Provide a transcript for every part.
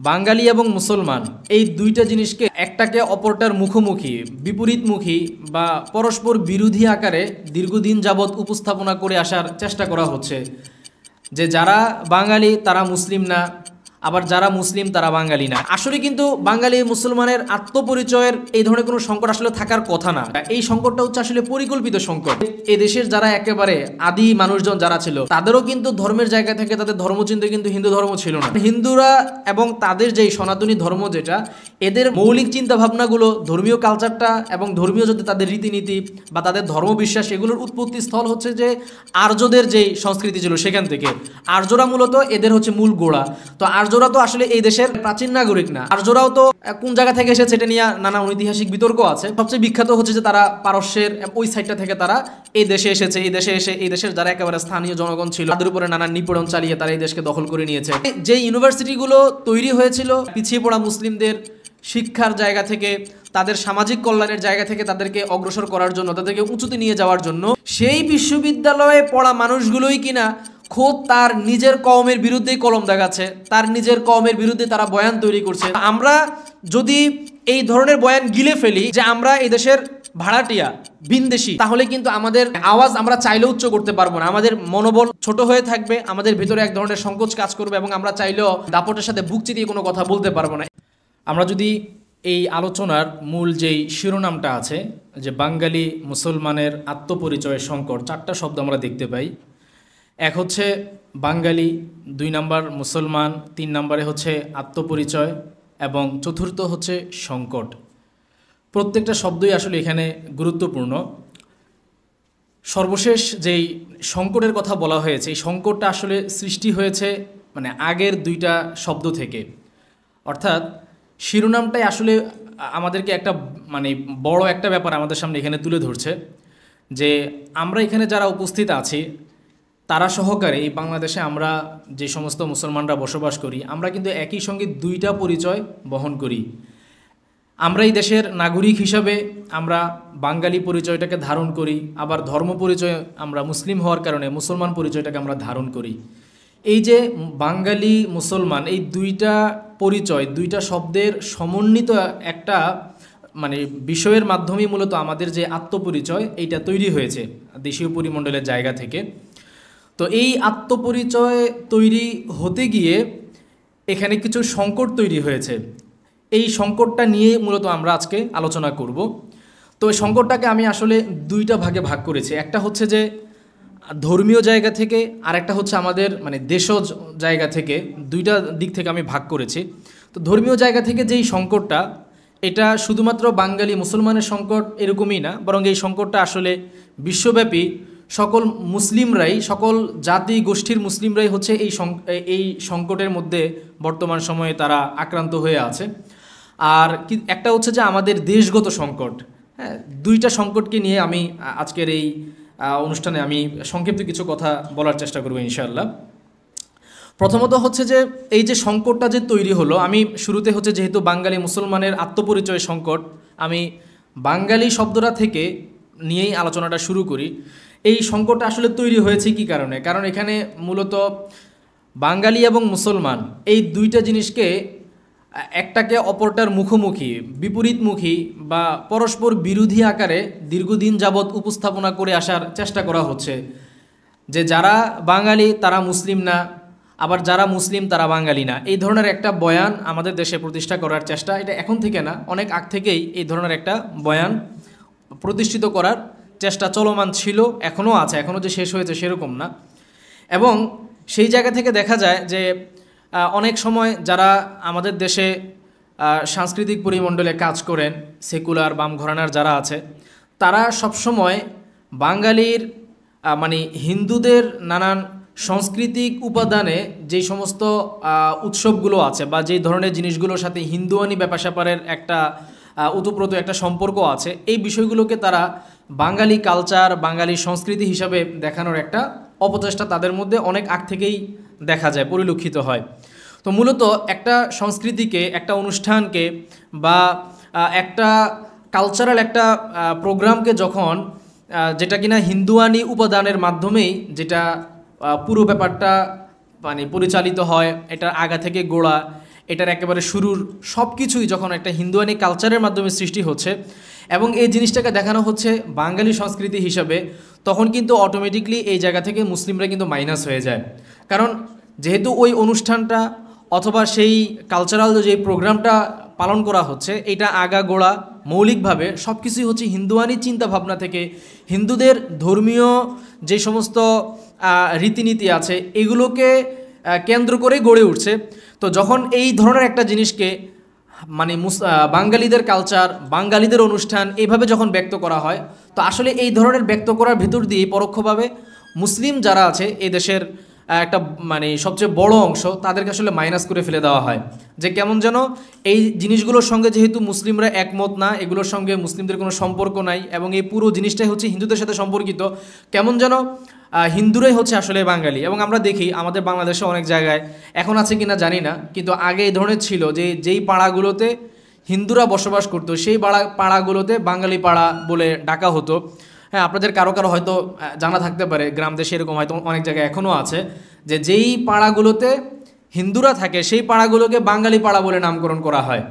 বাঙালি এবং মুসলমান এই দুইটা জিনিসকে একটাকে অপরটার মুখোমুখি বিপরীতমুখী বা পরস্পর বিরোধী আকারে দীর্ঘদিন যাবৎ উপস্থাপনা করে আসার চেষ্টা করা হচ্ছে যে যারা বাঙালি তারা মুসলিম না, আবার যারা মুসলিম তারা বাঙালি না। আসলে কিন্তু বাঙালি মুসলমানের আত্মপরিচয়ের এই ধরনের কোনো সংকট আসলে থাকার কথা না। এই সংকটটা হচ্ছে আসলে পরিকল্পিত সংকট। এই দেশের যারা একেবারে আদি মানুষজন যারা ছিল তাদেরও কিন্তু ধর্মের জায়গা থেকে তাদের ধর্মচিন্তা কিন্তু হিন্দু ধর্ম ছিল না। হিন্দুরা এবং তাদের যেই সনাতনী ধর্ম যেটা, এদের মৌলিক চিন্তা ভাবনাগুলো, ধর্মীয় কালচারটা এবং ধর্মীয় যদি তাদের রীতিনীতি বা তাদের ধর্মবিশ্বাস, এগুলোর উৎপত্তি স্থল হচ্ছে যে আর্যদের যেই সংস্কৃতি ছিল সেখান থেকে। আর্যরা মূলত এদের হচ্ছে মূল গোড়া। তো আর্যরা তো আসলে এই দেশের প্রাচীন নাগরিক না। আর্যরাও তো কোন জায়গা থেকে এসেছে এটা নিয়ে নানা ঐতিহাসিক বিতর্ক আছে। সবচেয়ে বিখ্যাত হচ্ছে যে তারা পারস্যের ওই সাইডটা থেকে তারা এই দেশে এসেছে। এই দেশে এসে এই দেশের যারা একেবারে স্থানীয় জনগণ ছিল তাদের উপরে নানা নিপীড়ন চালিয়ে তারা এই দেশকে দখল করে নিয়েছে। যে ইউনিভার্সিটিগুলো তৈরি হয়েছিল পিছিয়ে পড়া মুসলিমদের শিক্ষার জায়গা থেকে, তাদের সামাজিক কল্যাণের জায়গা থেকে তাদেরকে অগ্রসর করার জন্য, তাদেরকে উঁচুতে নিয়ে যাওয়ার জন্য, সেই বিশ্ববিদ্যালয়ে পড়া মানুষগুলোই কিনা খোদ তার নিজের কওমের বিরুদ্ধেই কলম দেখাচ্ছে, তার নিজের কওমের বিরুদ্ধে তারা বয়ান তৈরি করছে। আমরা যদি এই ধরনের বয়ান গিলে ফেলি যে আমরা এই দেশের ভাড়াটিয়া ভিনদেশী, তাহলে কিন্তু আমাদের আওয়াজ আমরা চাইলেও উচ্চ করতে পারবো না। আমাদের মনোবল ছোট হয়ে থাকবে, আমাদের ভিতরে এক ধরনের সংকোচ কাজ করবে এবং আমরা চাইলেও দাপটের সাথে বুক চিতিয়ে কোনো কথা বলতে পারবো না। আমরা যদি এই আলোচনার মূল যেই শিরোনামটা আছে যে বাঙালি মুসলমানের আত্মপরিচয়ের সংকট, চারটা শব্দ আমরা দেখতে পাই। এক হচ্ছে বাঙালি, 2 নাম্বার মুসলমান, 3 নাম্বারে হচ্ছে আত্মপরিচয় এবং চতুর্থ হচ্ছে সংকট। প্রত্যেকটা শব্দই আসলে এখানে গুরুত্বপূর্ণ। সর্বশেষ যেই সংকটের কথা বলা হয়েছে, এই সংকটটা আসলে সৃষ্টি হয়েছে মানে আগের 2টা শব্দ থেকে। অর্থাৎ শিরোনামটাই আসলে আমাদেরকে একটা মানে বড় একটা ব্যাপার আমাদের সামনে এখানে তুলে ধরছে যে আমরা এখানে যারা উপস্থিত আছি তারা সহকারে এই বাংলাদেশে আমরা যে সমস্ত মুসলমানরা বসবাস করি, আমরা কিন্তু একই সঙ্গে 2টা পরিচয় বহন করি। আমরা এই দেশের নাগরিক হিসাবে আমরা বাঙালি পরিচয়টাকে ধারণ করি, আবার ধর্ম পরিচয় আমরা মুসলিম হওয়ার কারণে মুসলমান পরিচয়টাকে আমরা ধারণ করি। এই যে বাঙালি মুসলমান, এই 2টা পরিচয়, 2টা শব্দের সমন্বিত একটা মানে বিষয়ের মাধ্যমেই মূলত আমাদের যে আত্মপরিচয় এইটা তৈরি হয়েছে দেশীয় পরিমণ্ডলের জায়গা থেকে। তো এই আত্মপরিচয় তৈরি হতে গিয়ে এখানে কিছু সংকট তৈরি হয়েছে। এই সংকটটা নিয়ে মূলত আমরা আজকে আলোচনা করব। তো এই সংকটটাকে আমি আসলে 2টা ভাগে ভাগ করেছি। একটা হচ্ছে যে ধর্মীয় জায়গা থেকে, আর একটা হচ্ছে আমাদের মানে দেশজ জায়গা থেকে। 2টা দিক থেকে আমি ভাগ করেছি। তো ধর্মীয় জায়গা থেকে যেই সংকটটা, এটা শুধুমাত্র বাঙালি মুসলমানের সংকট এরকমই না, বরং এই সংকটটা আসলে বিশ্বব্যাপী সকল মুসলিমরাই, সকল জাতি গোষ্ঠীর মুসলিমরাই হচ্ছে এই সংকটের মধ্যে বর্তমান সময়ে তারা আক্রান্ত হয়ে আছে। আর একটা হচ্ছে যে আমাদের দেশগত সংকট। হ্যাঁ, 2টা সংকটকে নিয়ে আমি আজকের এই অনুষ্ঠানে আমি সংক্ষিপ্ত কিছু কথা বলার চেষ্টা করব ইনশাআল্লাহ। প্রথমত হচ্ছে যে এই যে সংকটটা যে তৈরি হলো, আমি শুরুতে হচ্ছে যেহেতু বাঙালি মুসলমানের আত্মপরিচয় সংকট, আমি বাঙালি শব্দটা থেকে নিয়েই আলোচনাটা শুরু করি। এই সংকটটা আসলে তৈরি হয়েছে কি কারণে? কারণ এখানে মূলত বাঙালি এবং মুসলমান এই 2টা জিনিসকে একটাকে অপরটার মুখোমুখি বিপরীতমুখী বা পরস্পর বিরোধী আকারে দীর্ঘদিন যাবৎ উপস্থাপনা করে আসার চেষ্টা করা হচ্ছে যে যারা বাঙালি তারা মুসলিম না, আবার যারা মুসলিম তারা বাঙালি না। এই ধরনের একটা বয়ান আমাদের দেশে প্রতিষ্ঠা করার চেষ্টা, এটা এখন থেকে না, অনেক আগ থেকেই এই ধরনের একটা বয়ান প্রতিষ্ঠিত করার চেষ্টা চলমান ছিল, এখনও আছে, এখনও যে শেষ হয়েছে সেরকম না। এবং সেই জায়গা থেকে দেখা যায় যে অনেক সময় যারা আমাদের দেশে সাংস্কৃতিক পরিমণ্ডলে কাজ করেন, সেকুলার বাম ঘরানার যারা আছে, তারা সবসময় বাঙালির মানে হিন্দুদের নানান সাংস্কৃতিক উপাদানে যেই সমস্ত উৎসবগুলো আছে বা যেই ধরনের জিনিসগুলোর সাথে হিন্দুয়ানি ব্যাপার স্যাপারের একটা ওতপ্রোত একটা সম্পর্ক আছে, এই বিষয়গুলোকে তারা বাঙালি কালচার, বাঙালি সংস্কৃতি হিসাবে দেখানোর একটা অপচেষ্টা তাদের মধ্যে অনেক আগ থেকেই দেখা যায়, পরিলক্ষিত হয়। তো মূলত একটা সংস্কৃতিকে, একটা অনুষ্ঠানকে বা একটা কালচারাল একটা প্রোগ্রামকে যখন যেটা কিনা হিন্দুয়ানি উপাদানের মাধ্যমেই যেটা পুরো ব্যাপারটা মানে পরিচালিত হয়, এটা আগা থেকে গোড়া, এটার একেবারে শুরুর সব কিছুই যখন একটা হিন্দুয়ানি কালচারের মাধ্যমে সৃষ্টি হচ্ছে এবং এই জিনিসটাকে দেখানো হচ্ছে বাঙালি সংস্কৃতি হিসাবে, তখন কিন্তু অটোমেটিকলি এই জায়গা থেকে মুসলিমরা কিন্তু মাইনাস হয়ে যায়। কারণ যেহেতু ওই অনুষ্ঠানটা অথবা সেই কালচারাল যে প্রোগ্রামটা পালন করা হচ্ছে, এটা আগাগোড়া মৌলিকভাবে সব কিছুই হচ্ছে হিন্দুয়ানি চিন্তাভাবনা থেকে, হিন্দুদের ধর্মীয় যে সমস্ত রীতিনীতি আছে এগুলোকে কেন্দ্র করে গড়ে উঠছে। তো যখন এই ধরনের একটা জিনিসকে মানে বাঙালিদের কালচার, বাঙালিদের অনুষ্ঠান এইভাবে যখন ব্যক্ত করা হয়, তো আসলে এই ধরনের ব্যক্ত করার ভিতর দিয়ে পরোক্ষভাবে মুসলিম যারা আছে এই দেশের একটা মানে সবচেয়ে বড় অংশ, তাদেরকে আসলে মাইনাস করে ফেলে দেওয়া হয়। যে কেমন যেন এই জিনিসগুলোর সঙ্গে যেহেতু মুসলিমরা একমত না, এগুলোর সঙ্গে মুসলিমদের কোনো সম্পর্ক নাই এবং এই পুরো জিনিসটাই হচ্ছে হিন্দুদের সাথে সম্পর্কিত, কেমন যেন হিন্দুরাই হচ্ছে আসলে বাঙালি। এবং আমরা দেখি আমাদের বাংলাদেশে অনেক জায়গায় এখন আছে কিনা জানি না, কিন্তু আগে এই ধরনের ছিল যে যেই পাড়াগুলোতে হিন্দুরা বসবাস করতো সেই পাড়াগুলোতে বাঙালি পাড়া বলে ডাকা হতো। হ্যাঁ, আপনাদের কারো কারো হয়তো জানা থাকতে পারে, গ্রাম দেশে এরকম হয়তো অনেক জায়গায় এখনও আছে যে যেই পাড়াগুলোতে হিন্দুরা থাকে সেই পাড়াগুলোকে বাঙালি পাড়া বলে নামকরণ করা হয়।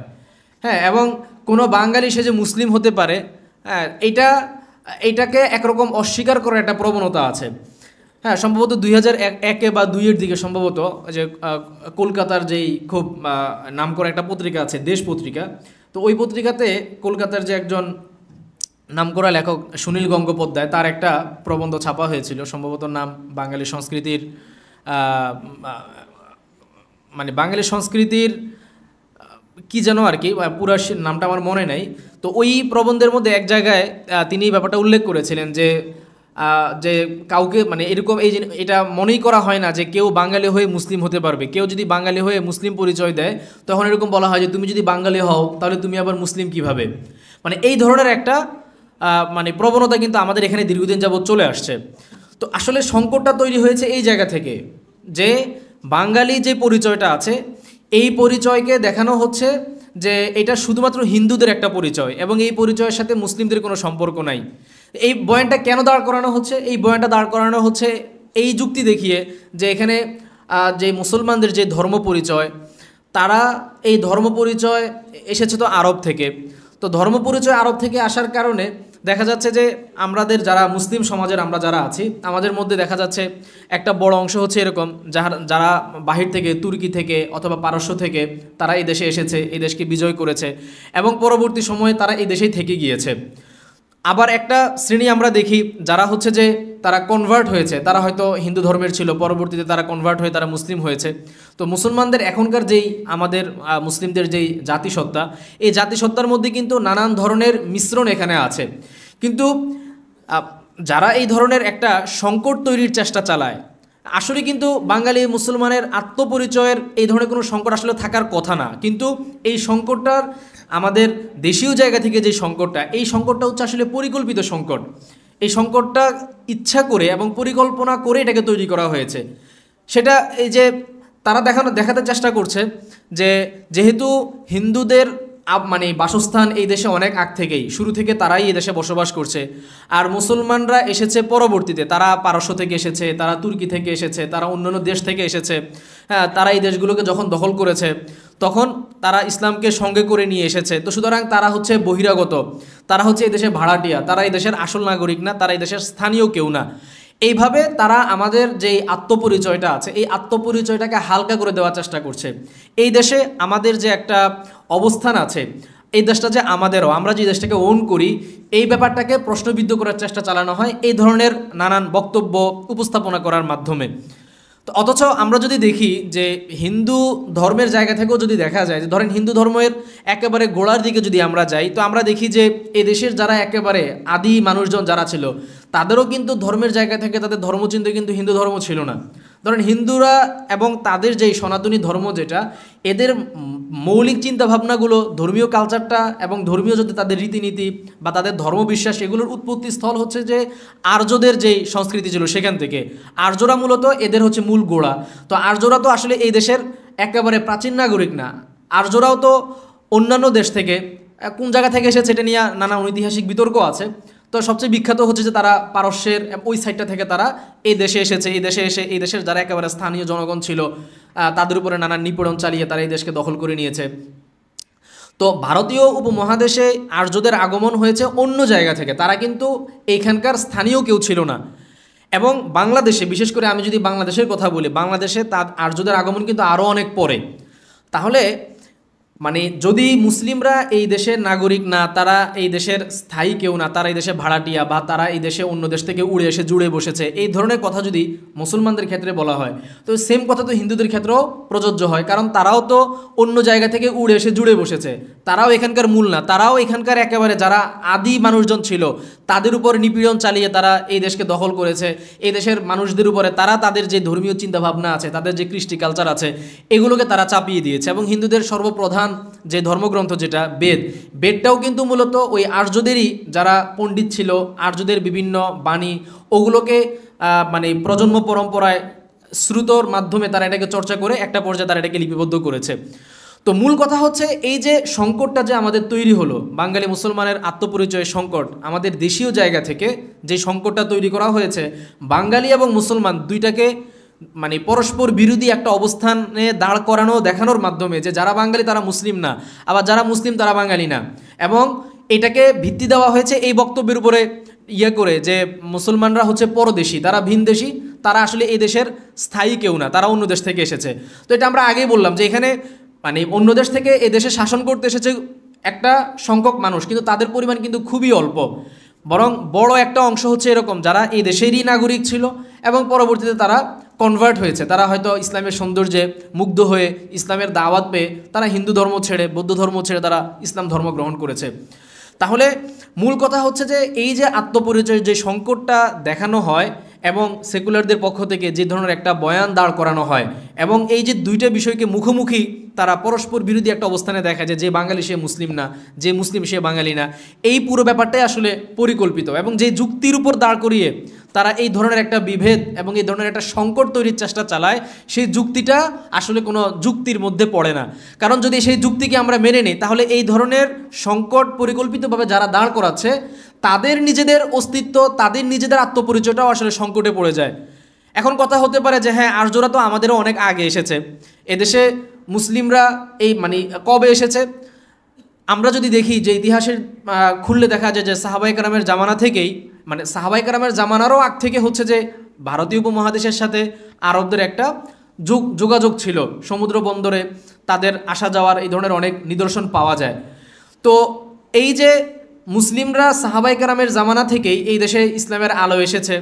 হ্যাঁ, এবং কোনো বাঙালি সে যে মুসলিম হতে পারে, হ্যাঁ, এইটাকে একরকম অস্বীকার করার একটা প্রবণতা আছে। হ্যাঁ, সম্ভবত 2001 বা 2-এর দিকে সম্ভবত যে কলকাতার যেই খুব নামকরা একটা পত্রিকা আছে, দেশ পত্রিকা, তো ওই পত্রিকাতে কলকাতার যে একজন নামকরা লেখক সুনীল গঙ্গোপাধ্যায়, তার একটা প্রবন্ধ ছাপা হয়েছিল, সম্ভবত নাম বাঙালি সংস্কৃতির মানে বাঙালি সংস্কৃতির কি যেন আর কি, পুরো নামটা আমার মনে নেই। তো ওই প্রবন্ধের মধ্যে এক জায়গায় তিনি ব্যাপারটা উল্লেখ করেছিলেন যে যে কাউকে মানে এরকম এটা মনেই করা হয় না যে কেউ বাঙালি হয়ে মুসলিম হতে পারবে। কেউ যদি বাঙালি হয়ে মুসলিম পরিচয় দেয় তখন এরকম বলা হয় যে তুমি যদি বাঙালি হও তাহলে তুমি আবার মুসলিম কিভাবে। মানে এই ধরনের একটা মানে প্রবণতা কিন্তু আমাদের এখানে দীর্ঘদিন যাবৎ চলে আসছে। তো আসলে সংকটটা তৈরি হয়েছে এই জায়গা থেকে যে বাঙালি যে পরিচয়টা আছে এই পরিচয়কে দেখানো হচ্ছে যে এটা শুধুমাত্র হিন্দুদের একটা পরিচয় এবং এই পরিচয়ের সাথে মুসলিমদের কোনো সম্পর্ক নাই। এই বয়ানটা কেন দাঁড় করানো হচ্ছে? এই বয়ানটা দাঁড় করানো হচ্ছে এই যুক্তি দেখিয়ে যে এখানে যে মুসলমানদের যে ধর্ম পরিচয়, তারা এই ধর্ম পরিচয় এসেছে তো আরব থেকে। তো ধর্ম পরিচয় আরব থেকে আসার কারণে দেখা যাচ্ছে যে আমাদের যারা মুসলিম সমাজের আমরা যারা আছি, আমাদের মধ্যে দেখা যাচ্ছে একটা বড় অংশ হচ্ছে এরকম যারা বাহির থেকে, তুর্কি থেকে অথবা পারস্য থেকে তারা এই দেশে এসেছে, এই দেশকে বিজয় করেছে এবং পরবর্তী সময়ে তারা এই দেশেই থেকে গিয়েছে। আবার একটা শ্রেণী আমরা দেখি যারা হচ্ছে যে তারা কনভার্ট হয়েছে, তারা হয়তো হিন্দু ধর্মের ছিল, পরবর্তীতে তারা কনভার্ট হয়ে তারা মুসলিম হয়েছে। তো মুসলমানদের এখনকার যেই আমাদের মুসলিমদের যেই জাতিসত্তা, এই জাতিসত্তার মধ্যে কিন্তু নানান ধরনের মিশ্রণ এখানে আছে। কিন্তু যারা এই ধরনের একটা সংকট তৈরির চেষ্টা চালায়, আসলে কিন্তু বাঙালি মুসলমানের আত্মপরিচয়ের এই ধরনের কোনো সংকট আসলে থাকার কথা না। কিন্তু এই সংকটটার আমাদের দেশীয় জায়গা থেকে যে সংকটটা, এই সংকটটা হচ্ছে আসলে পরিকল্পিত সংকট। এই সংকটটা ইচ্ছা করে এবং পরিকল্পনা করে এটাকে তৈরি করা হয়েছে। সেটা এই যে তারা দেখাতে চেষ্টা করছে যে যেহেতু হিন্দুদের মানে বাসস্থান এই দেশে অনেক আগ থেকেই, শুরু থেকে তারাই এই দেশে বসবাস করছে, আর মুসলমানরা এসেছে পরবর্তীতে, তারা পারস্য থেকে এসেছে, তারা তুর্কি থেকে এসেছে, তারা অন্যান্য দেশ থেকে এসেছে। হ্যাঁ, তারা এই দেশগুলোকে যখন দখল করেছে তখন তারা ইসলামকে সঙ্গে করে নিয়ে এসেছে। তো সুতরাং তারা হচ্ছে বহিরাগত, তারা হচ্ছে এই দেশে ভাড়াটিয়া, তারা এই দেশের আসল নাগরিক না, তারা এই দেশের স্থানীয় কেউ না। এইভাবে তারা আমাদের যে আত্মপরিচয়টা আছে এই আত্মপরিচয়টাকে হালকা করে দেওয়ার চেষ্টা করছে। এই দেশে আমাদের যে একটা অবস্থান আছে, এই দেশটা যে আমাদেরও, আমরা যে দেশটাকে ওন করি, এই ব্যাপারটাকে প্রশ্নবিদ্ধ করার চেষ্টা চালানো হয় এই ধরনের নানান বক্তব্য উপস্থাপনা করার মাধ্যমে। তো অথচ আমরা যদি দেখি যে হিন্দু ধর্মের জায়গা থেকেও যদি দেখা যায় যে ধরেন হিন্দু ধর্মের একেবারে গোড়ার দিকে যদি আমরা যাই, তো আমরা দেখি যে এ দেশের যারা একেবারে আদি মানুষজন যারা ছিল তাদেরও কিন্তু ধর্মের জায়গা থেকে তাদের ধর্মচিন্তা কিন্তু হিন্দু ধর্ম ছিল না। ধরেন হিন্দুরা এবং তাদের যেই সনাতনী ধর্ম যেটা, এদের মৌলিক চিন্তাভাবনাগুলো, ধর্মীয় কালচারটা এবং ধর্মীয় যদি তাদের রীতিনীতি বা তাদের ধর্মবিশ্বাস, এগুলোর উৎপত্তি স্থল হচ্ছে যে আর্যদের যেই সংস্কৃতি ছিল সেখান থেকে। আর্যরা মূলত এদের হচ্ছে মূল গোড়া। তো আর্যরা তো আসলে এই দেশের একেবারে প্রাচীন নাগরিক না, আর্যরাও তো অন্যান্য দেশ থেকে, কোন জায়গা থেকে এসেছে এটা নিয়ে নানা ঐতিহাসিক বিতর্ক আছে। তো সবচেয়ে বিখ্যাত হচ্ছে যে তারা পারস্যের ওই সাইডটা থেকে তারা এই দেশে এসেছে, এই দেশে এসে এই দেশের যারা একেবারে স্থানীয় জনগণ ছিল তাদের উপরে নানান নিপীড়ন চালিয়ে তারা এই দেশকে দখল করে নিয়েছে। তো ভারতীয় উপমহাদেশে আর্যদের আগমন হয়েছে অন্য জায়গা থেকে, তারা কিন্তু এইখানকার স্থানীয় কেউ ছিল না। এবং বাংলাদেশে, বিশেষ করে আমি যদি বাংলাদেশের কথা বলি, বাংলাদেশে তার আর্যদের আগমন কিন্তু আরও অনেক পরে। তাহলে মানে যদি মুসলিমরা এই দেশের নাগরিক না, তারা এই দেশের স্থায়ী কেউ না, তারা এই দেশে ভাড়াটিয়া বা তারা এই দেশে অন্য দেশ থেকে উড়ে এসে জুড়ে বসেছে, এই ধরনের কথা যদি মুসলমানদের ক্ষেত্রে বলা হয়, তো সেম কথা তো হিন্দুদের ক্ষেত্রেও প্রযোজ্য হয়। কারণ তারাও তো অন্য জায়গা থেকে উড়ে এসে জুড়ে বসেছে, তারাও এখানকার মূল না, তারাও এখানকার একেবারে যারা আদি মানুষজন ছিল তাদের উপর নিপীড়ন চালিয়ে তারা এই দেশকে দখল করেছে। এই দেশের মানুষদের উপরে তারা তাদের যে ধর্মীয় চিন্তাভাবনা আছে, তাদের যে কৃষ্টি কালচার আছে, এগুলোকে তারা চাপিয়ে দিয়েছে। এবং হিন্দুদের সর্বপ্রধান যে ধর্মগ্রন্থ যেটা বেদটাও কিন্তু মূলত ওই আর্যদেরই, যারা পণ্ডিত ছিল, আর্যদের বিভিন্ন বাণী ওগুলোকে মানে প্রজন্ম পরম্পরায় শ্রুতর মাধ্যমে তারা এটাকে চর্চা করে একটা পর্যায়ে তারা এটাকে লিপিবদ্ধ করেছে। তো মূল কথা হচ্ছে এই যে সংকটটা যে আমাদের তৈরি হলো, বাঙালি মুসলমানের আত্মপরিচয়ের সংকট, আমাদের দেশীয় জায়গা থেকে যে সংকটটা তৈরি করা হয়েছে, বাঙালি এবং মুসলমান দুইটাকে মানে পরস্পর বিরোধী একটা অবস্থানে দাঁড় করানো, দেখানোর মাধ্যমে যে যারা বাঙালি তারা মুসলিম না, আবার যারা মুসলিম তারা বাঙালি না। এবং এটাকে ভিত্তি দেওয়া হয়েছে এই বক্তব্যের উপরে করে যে মুসলমানরা হচ্ছে পরদেশী, তারা ভিনদেশী, তারা আসলে এই দেশের স্থায়ী কেউ না, তারা অন্য দেশ থেকে এসেছে। তো এটা আমরা আগেই বললাম যে এখানে মানে অন্য দেশ থেকে এ দেশে শাসন করতে এসেছে একটা সংখ্যক মানুষ, কিন্তু তাদের পরিমাণ কিন্তু খুবই অল্প। বরং বড় একটা অংশ হচ্ছে এরকম যারা এই দেশেরই নাগরিক ছিল এবং পরবর্তীতে তারা কনভার্ট হয়েছে, তারা হয়তো ইসলামের সৌন্দর্যে মুগ্ধ হয়ে ইসলামের দাওয়াত পেয়ে তারা হিন্দু ধর্ম ছেড়ে, বৌদ্ধ ধর্ম ছেড়ে তারা ইসলাম ধর্ম গ্রহণ করেছে। তাহলে মূল কথা হচ্ছে যে এই যে আত্মপরিচয়ের যে সংকটটা দেখানো হয় এবং সেকুলারদের পক্ষ থেকে যে ধরনের একটা বয়ান দাঁড় করানো হয়, এবং এই যে দুইটা বিষয়কে মুখোমুখি তারা পরস্পর বিরোধী একটা অবস্থানে দেখা যায়, যে বাঙালি সে মুসলিম না, যে মুসলিম সে বাঙালি না, এই পুরো ব্যাপারটাই আসলে পরিকল্পিত। এবং যে যুক্তির উপর দাঁড় করিয়ে তারা এই ধরনের একটা বিভেদ এবং এই ধরনের একটা সংকট তৈরির চেষ্টা চালায়, সেই যুক্তিটা আসলে কোনো যুক্তির মধ্যে পড়ে না। কারণ যদি সেই যুক্তিকে আমরা মেনে নিই, তাহলে এই ধরনের সংকট পরিকল্পিতভাবে যারা দাঁড় করাচ্ছে তাদের নিজেদের অস্তিত্ব, তাদের নিজেদের আত্মপরিচয়টাও আসলে সংকটে পড়ে যায়। এখন কথা হতে পারে যে হ্যাঁ, আর্যরা তো আমাদেরও অনেক আগে এসেছে, এদেশে মুসলিমরা এই মানে কবে এসেছে? আমরা যদি দেখি যে ইতিহাসের খুললে দেখা যায় যে সাহাবায়ে কেরামের জামানা থেকেই, মানে সাহাবায়ে কেরামের জামানারও আগ থেকে হচ্ছে যে ভারতীয় উপমহাদেশের সাথে আরবদের একটা যোগাযোগ ছিল, সমুদ্র বন্দরে তাদের আসা যাওয়ার এই ধরনের অনেক নিদর্শন পাওয়া যায়। তো এই যে মুসলিমরা সাহাবায়ে কেরামের জামানা থেকেই এই দেশে ইসলামের আলো এসেছে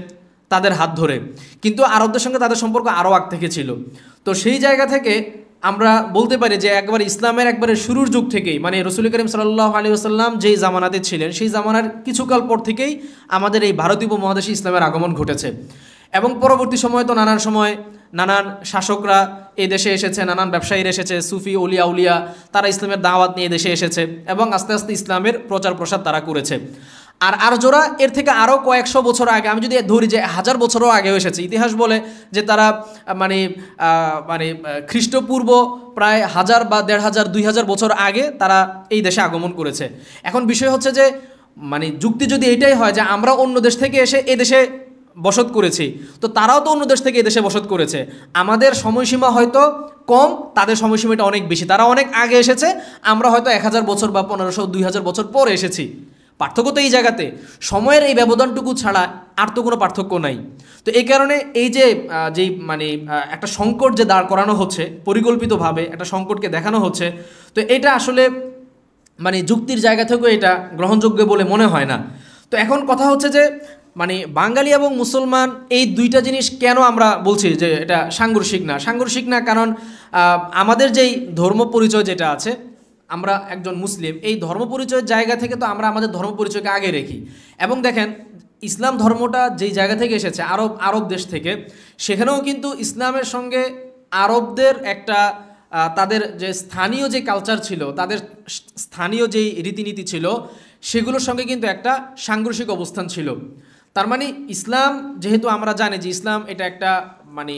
তাদের হাত ধরে, কিন্তু আরবদের সঙ্গে তাদের সম্পর্ক আরও আগ থেকে ছিল। তো সেই জায়গা থেকে আমরা বলতে পারি যে একবার ইসলামের একবারে শুরুর যুগ থেকেই, মানে রসুল করিম সাল্লাল্লাহু আলাইহি ওয়াসাল্লাম যেই জামানাতে ছিলেন সেই জামানার কিছুকাল পর থেকেই আমাদের এই ভারতীয় উপমহাদেশে ইসলামের আগমন ঘটেছে। এবং পরবর্তী সময়ে তো নানান সময় নানান শাসকরা এই দেশে এসেছে, নানান ব্যবসায়ীরা এসেছে, সুফি ওলিয়া উলিয়া তারা ইসলামের দাওয়াত নিয়ে দেশে এসেছে এবং আস্তে আস্তে ইসলামের প্রচার প্রসার তারা করেছে। আর আর্যরা এর থেকে আরও কয়েকশো বছর আগে, আমি যদি ধরি যে 1000 বছরও আগেও এসেছে, ইতিহাস বলে যে তারা মানে মানে খ্রিস্টপূর্ব প্রায় 1000 বা 1500 2000 বছর আগে তারা এই দেশে আগমন করেছে। এখন বিষয় হচ্ছে যে মানে যুক্তি যদি এটাই হয় যে আমরা অন্য দেশ থেকে এসে এ দেশে বসত করেছি, তো তারাও তো অন্য দেশ থেকে এদেশে বসত করেছে, আমাদের সময়সীমা হয়তো কম, তাদের সময়সীমাটা অনেক বেশি, তারা অনেক আগে এসেছে, আমরা হয়তো 1000 বছর বা 1500 2000 বছর পরে এসেছি। পার্থক্য তো এই জায়গাতে, সময়ের এই ব্যবধানটুকু ছাড়া আর তো কোনো পার্থক্য নাই। তো এই কারণে এই যে যেই মানে একটা সংকট যে দাঁড় করানো হচ্ছে, পরিকল্পিতভাবে একটা সংকটকে দেখানো হচ্ছে, তো এটা আসলে মানে যুক্তির জায়গা থেকেও এটা গ্রহণযোগ্য বলে মনে হয় না। তো এখন কথা হচ্ছে যে মানে বাঙালি এবং মুসলমান এই দুইটা জিনিস কেন আমরা বলছি যে এটা সাংঘর্ষিক না? সাংঘর্ষিক না কারণ আমাদের যেই ধর্ম পরিচয় যেটা আছে, আমরা একজন মুসলিম, এই ধর্ম পরিচয়ের জায়গা থেকে তো আমরা আমাদের ধর্ম পরিচয়কে আগে রেখি। এবং দেখেন ইসলাম ধর্মটা যেই জায়গা থেকে এসেছে, আরব দেশ থেকে, সেখানেও কিন্তু ইসলামের সঙ্গে আরবদের একটা তাদের যে স্থানীয় যে কালচার ছিল, তাদের স্থানীয় যেই রীতিনীতি ছিল, সেগুলোর সঙ্গে কিন্তু একটা সাংঘর্ষিক অবস্থান ছিল। তার মানে ইসলাম, যেহেতু আমরা জানি যে ইসলাম এটা একটা মানে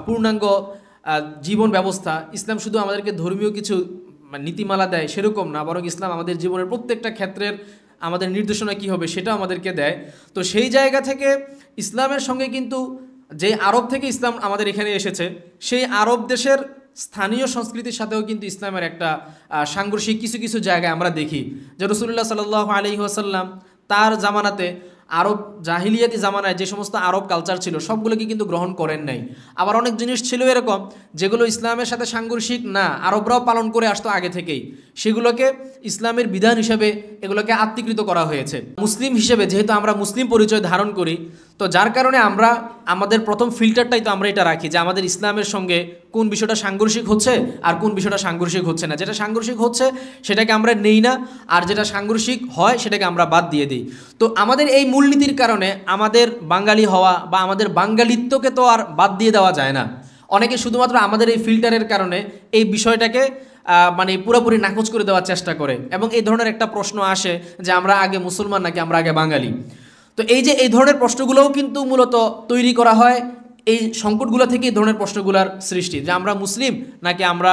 পূর্ণাঙ্গ জীবন ব্যবস্থা, ইসলাম শুধু আমাদেরকে ধর্মীয় কিছু নীতিমালা দেয় সেরকম না, বরং ইসলাম আমাদের জীবনের প্রত্যেকটা ক্ষেত্রের আমাদের নির্দেশনা কী হবে সেটাও আমাদেরকে দেয়। তো সেই জায়গা থেকে ইসলামের সঙ্গে কিন্তু যে আরব থেকে ইসলাম আমাদের এখানে এসেছে, সেই আরব দেশের স্থানীয় সংস্কৃতির সাথেও কিন্তু ইসলামের একটা সাংঘর্ষিক কিছু কিছু জায়গায় আমরা দেখি। যে রাসূলুল্লাহ সাল্লাল্লাহু আলাইহি ওয়াসাল্লাম তার জামানাতে আরব জাহিলিয়াতি জামানায় যে সমস্ত আরব কালচার ছিল সবগুলোকে কিন্তু গ্রহণ করেন নাই। আবার অনেক জিনিস ছিল এরকম যেগুলো ইসলামের সাথে সাংঘর্ষিক না, আরবরাও পালন করে আসতো আগে থেকেই, সেগুলোকে ইসলামের বিধান হিসেবে এগুলোকে আত্মীকৃত করা হয়েছে। মুসলিম হিসেবে যেহেতু আমরা মুসলিম পরিচয় ধারণ করি, তো যার কারণে আমরা আমাদের প্রথম ফিল্টারটাই তো আমরা এটা রাখি যে আমাদের ইসলামের সঙ্গে কোন বিষয়টা সাংঘর্ষিক হচ্ছে আর কোন বিষয়টা সাংঘর্ষিক হচ্ছে না। যেটা সাংঘর্ষিক হচ্ছে সেটাকে আমরা নেই না, আর যেটা সাংঘর্ষিক হয় সেটাকে আমরা বাদ দিয়ে দিই। তো আমাদের এই মূলনীতির কারণে আমাদের বাঙালি হওয়া বা আমাদের বাঙালিত্বকে তো আর বাদ দিয়ে দেওয়া যায় না। অনেকে শুধুমাত্র আমাদের এই ফিল্টারের কারণে এই বিষয়টাকে মানে পুরোপুরি নাকচ করে দেওয়ার চেষ্টা করে, এবং এই ধরনের একটা প্রশ্ন আসে যে আমরা আগে মুসলমান নাকি আমরা আগে বাঙালি। তো এই যে এই ধরনের প্রশ্নগুলোও কিন্তু মূলত তৈরি করা হয় এই সংকটগুলো থেকে, এই ধরনের প্রশ্নগুলোর সৃষ্টি যে আমরা মুসলিম নাকি আমরা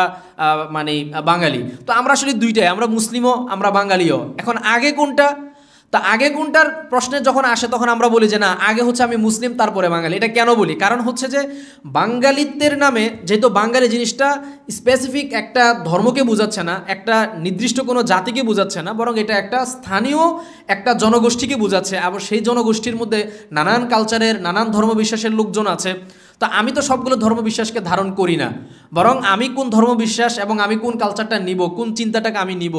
মানে বাঙালি। তো আমরা আসলে দুইটাই, আমরা মুসলিমও আমরা বাঙালিও। এখন আগে কোনটা? তা আগে কোনটার প্রশ্নে যখন আসে তখন আমরা বলি যে না, আগে হচ্ছে আমি মুসলিম তারপরে বাঙালি। এটা কেন বলি? কারণ হচ্ছে যে বাঙালিত্বের নামে, যেহেতু বাঙালি জিনিসটা স্পেসিফিক একটা ধর্মকে বোঝাচ্ছে না, একটা নির্দিষ্ট কোনো জাতিকে বোঝাচ্ছে না, বরং এটা একটা স্থানীয় একটা জনগোষ্ঠীকে বোঝাচ্ছে। আবার সেই জনগোষ্ঠীর মধ্যে নানান কালচারের নানান ধর্মবিশ্বাসের লোকজন আছে। তো আমি তো সবগুলো ধর্মবিশ্বাসকে ধারণ করি না, বরং আমি কোন ধর্মবিশ্বাস এবং আমি কোন কালচারটা নিব, কোন চিন্তাটাকে আমি নিব,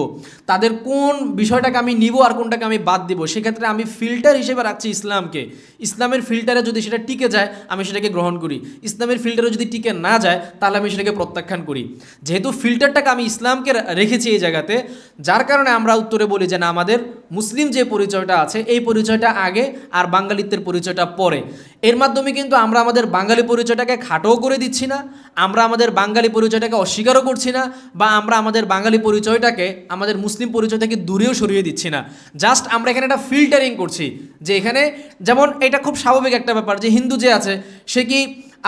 তাদের কোন বিষয়টাকে আমি নিব আর কোনটাকে আমি বাদ দিব, সেক্ষেত্রে আমি ফিল্টার হিসেবে রাখছি ইসলামকে। ইসলামের ফিল্টারে যদি সেটা টিকে যায় আমি সেটাকে গ্রহণ করি, ইসলামের ফিল্টারে যদি টিকে না যায় তাহলে আমি সেটাকে প্রত্যাখ্যান করি। যেহেতু ফিল্টারটাকে আমি ইসলামকে রেখেছি এই জায়গাতে, যার কারণে আমরা উত্তরে বলি যে না, আমাদের মুসলিম যে পরিচয়টা আছে এই পরিচয়টা আগে আর বাঙালিত্বের পরিচয়টা পরে। এর মাধ্যমে কিন্তু আমরা আমাদের বাঙালি পরিচয়টাকে খাটোও করে দিচ্ছি না, আমরা আমাদের বাঙালি পরিচয়টাকে অস্বীকারও করছি না, বা আমরা আমাদের বাঙালি পরিচয়টাকে আমাদের মুসলিম পরিচয় থেকে দূরেও সরিয়ে দিচ্ছি না। জাস্ট আমরা এখানে একটা ফিল্টারিং করছি যে এখানে, যেমন এটা খুব স্বাভাবিক একটা ব্যাপার যে হিন্দু যে আছে সে কি